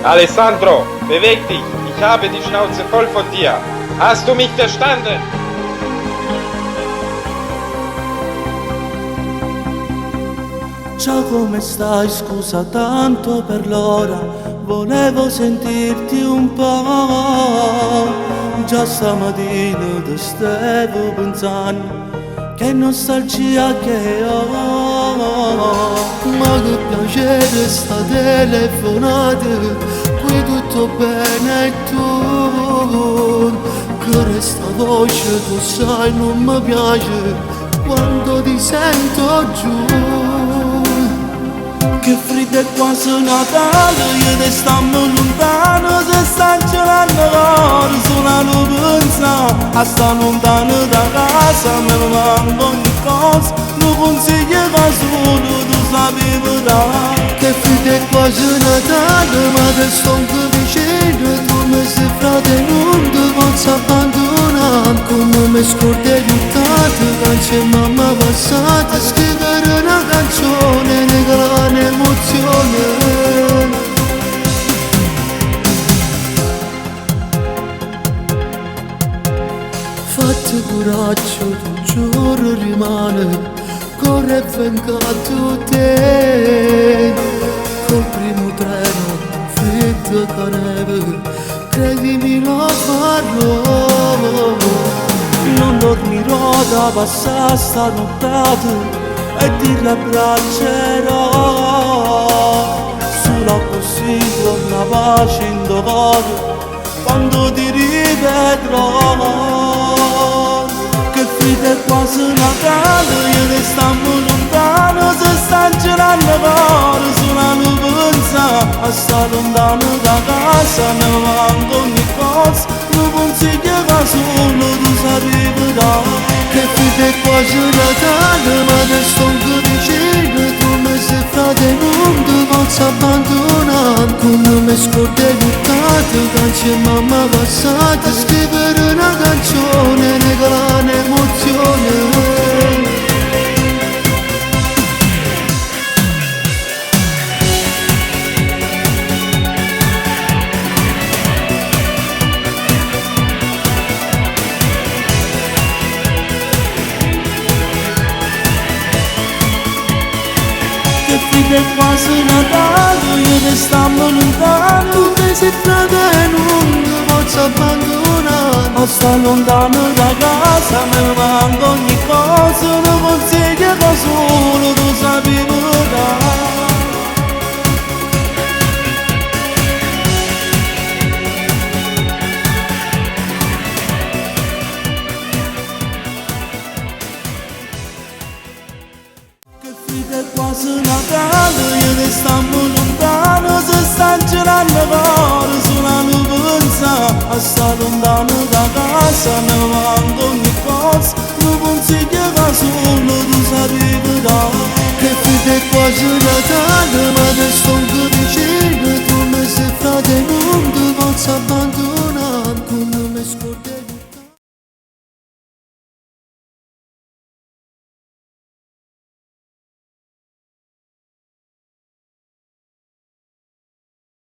Alessandro, beweg dich! Ich habe die Schnauze voll von dir! Hast du mich verstanden? Ciao, come stai? Scusa tanto per l'ora, volevo sentirti un po'. Già stamattina ti stavo pensando, che nostalgia che ho. Ma che piacere sta telefonata, qui tutto bene e tu. Che resta voce, tu sai, non mi piace quando ti sento giù. Che freddo è quasi Natale, io te stiamo lontano, se sta gelando l'ora, suonano pensa, a sta lontano da casa, me lo manco ogni cosa, non consiglio che solo tu sapevi da. Che freddo è quasi Natale, ma te sto anche vicino, tu mi sei frate, non ti posso abbandonare, come mi scordi aiutato, canzone mamma passata, scrivere una canzone, regalare un'emozione. Fatti coraggio, tu giuro rimane, corre e venga a te. Col primo treno, freddo che neve, credimi lo farò. Non dormirò da passare sta nottata e ti abbraccerò. Solo così torna pace in cuore quando ti rivedrò. Che freddo è quasi Natale, io te stiamo lontano, se sta girando cuore, suonano pensa, a sta lontano da casa, me manco ogni cosa, non consiglio che solo tu sapevi da. Che freddo è quasi Natale, ma te sto anche vicino, tu mi sei frate, non ti posso abbandonare, come mi scordi aiutato, canzone mamma passata, scrivere una canzone, regalare un'emozione. Che freddo è quasi Natale, io te stiamo lontano, tu mi sei frate e non ti posso abbandonare. Ma sta lontano da casa, me manco ogni cosa, non consiglio che solo tu sapevi da. Che quasi Natale, io te stiamo lontano, se sta girando